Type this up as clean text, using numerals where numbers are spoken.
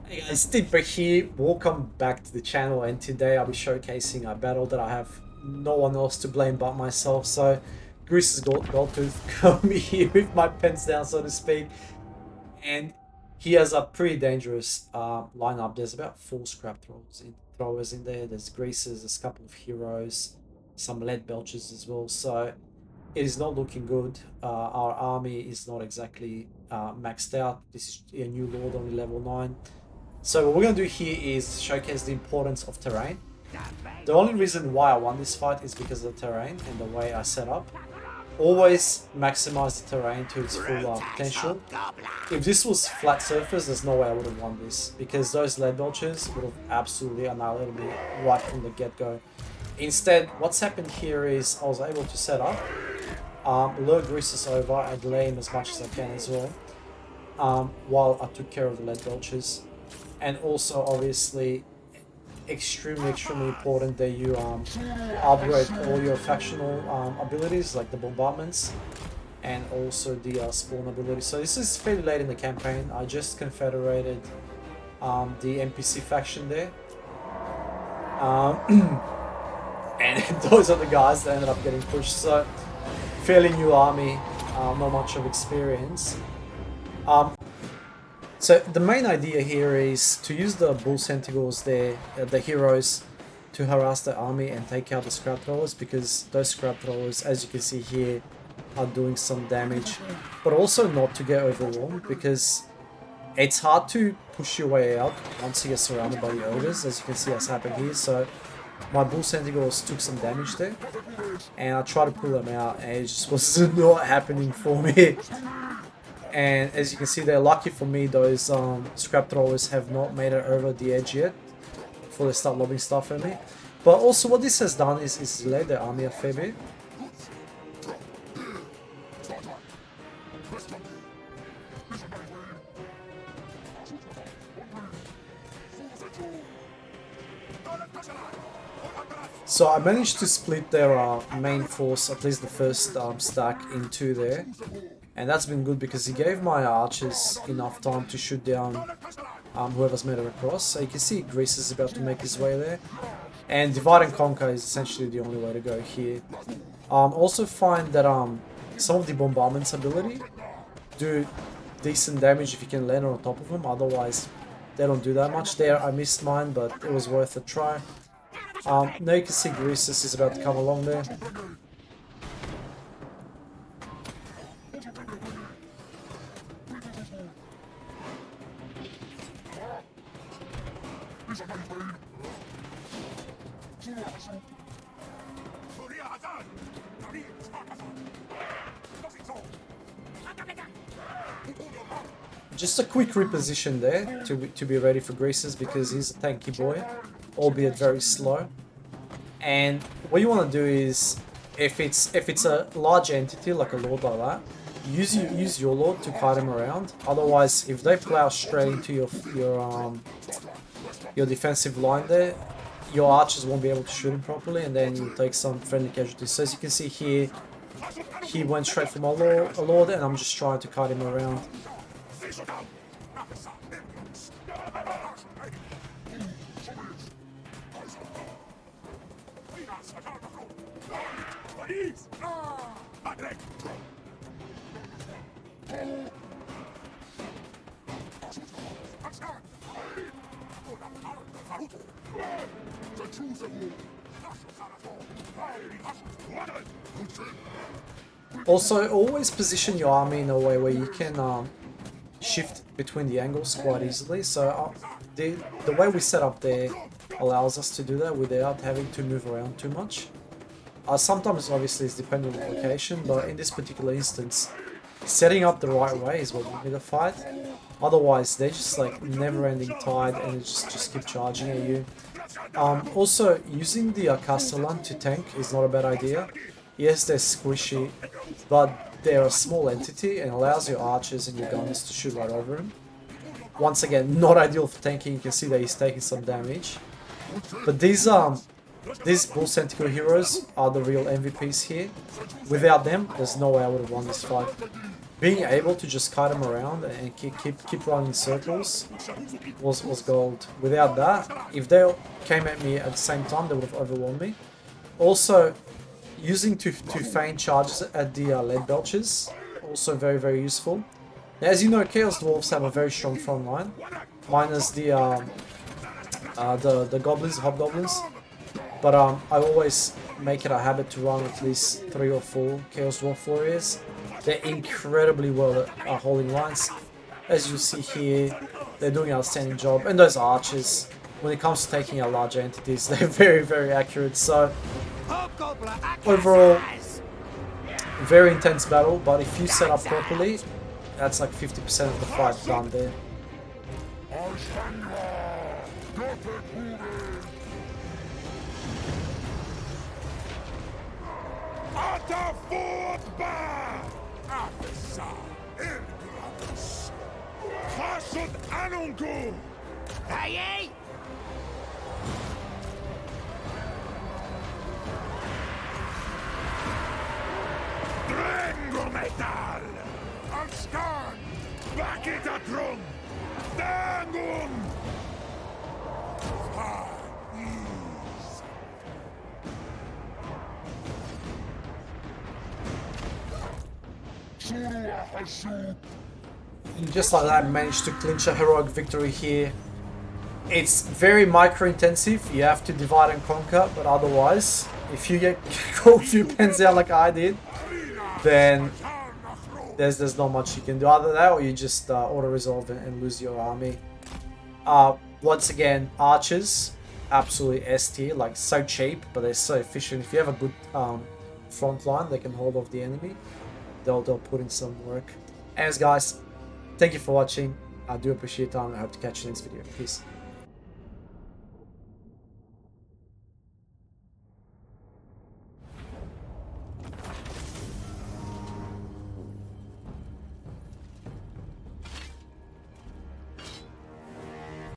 Hey guys, Timber here. Welcome back to the channel, and today I'll be showcasing a battle that I have no one else to blame but myself. So, Grease's Goldtooth got me here with my pens down, so to speak, and he has a pretty dangerous lineup. There's about four scrap throwers in there. There's Greases, there's a couple of heroes, some lead belchers as well. So it is not looking good. Our army is not exactly maxed out. This is a new lord, only level 9. So what we're going to do here is showcase the importance of terrain. The only reason why I won this fight is because of the terrain and the way I set up. Always maximize the terrain to its full potential. If this was flat surface, there's no way I would have won this, because those lead belchers would have absolutely annihilated me right from the get-go. Instead, what's happened here is I was able to set up, lure Greases over and delay him as much as I can as well, while I took care of the lead belchers. And also, obviously, extremely important that you upgrade all your factional abilities, like the bombardments and also the spawn ability. So this is fairly late in the campaign. I just confederated the NPC faction there, and those are the guys that ended up getting pushed. So fairly new army, not much of experience. So the main idea here is to use the bull sentinels there, the heroes, to harass the army and take out the scrap throwers, because those scrap throwers, as you can see here, are doing some damage. But also not to get overwhelmed, because it's hard to push your way out once you get surrounded by the ogres, as you can see has happened here. So my bull sentinels took some damage there, and I tried to pull them out, and it just was not happening for me. And as you can see, they're lucky for me, those scrap throwers have not made it over the edge yet before they start lobbing stuff at me. But also what this has done is delayed the army a fair bit. So I managed to split their main force, at least the first stack, in two there. And that's been good because he gave my archers enough time to shoot down whoever's made it across. So you can see Grease is about to make his way there. And divide and conquer is essentially the only way to go here. Also find that some of the bombardment's ability do decent damage if you can land on top of them. Otherwise, they don't do that much. There, I missed mine, but it was worth a try. Now you can see Greases is about to come along there. Just a quick reposition there to be ready for Greases, because he's a tanky boy, albeit very slow. And what you want to do is, if it's a large entity like a lord like that, use your lord to kite him around. Otherwise, if they plow straight into your defensive line there, your archers won't be able to shoot him properly, and then you'll take some friendly casualties. So as you can see here, he went straight for my lord, and I'm just trying to kite him around. Also, always position your army in a way where you can shift between the angles quite easily. So the way we set up there allows us to do that without having to move around too much. Sometimes, obviously, it's dependent on the location, but in this particular instance, setting up the right way is what won me the fight. Otherwise, they're just like never-ending tide, and it just keep charging at you. Also, using the Castellan to tank is not a bad idea. Yes, they're squishy, but they're a small entity and allows your archers and your gunners to shoot right over him. Once again, not ideal for tanking. You can see that he's taking some damage. But these bull centaur heroes are the real MVPs here. Without them, there's no way I would have won this fight. being able to just kite them around and keep running in circles was gold. Without that, if they came at me at the same time, they would have overwhelmed me. Also, using two feign charges at the lead belches, also very useful. Now, as you know, Chaos Dwarves have a very strong front line, minus the goblins, hobgoblins. But I always make it a habit to run at least 3 or 4 Chaos Dwarf warriors. They're incredibly well at holding lines. As you see here, they're doing an outstanding job. And those archers, when it comes to taking out large entities, they're very accurate. So overall, very intense battle. But if you set up properly, that's like 50% of the fight done there. And just like that, managed to clinch a heroic victory here. It's very micro-intensive, you have to divide and conquer, but otherwise, if you get caught a few pens out like I did, then there's not much you can do other than that, or you just auto-resolve and lose your army. Once again, archers, absolutely S tier, like so cheap, but they're so efficient. If you have a good front line, they can hold off the enemy. They'll put in some work. Anyways guys, thank you for watching. I do appreciate your time and I hope to catch you next video. Peace.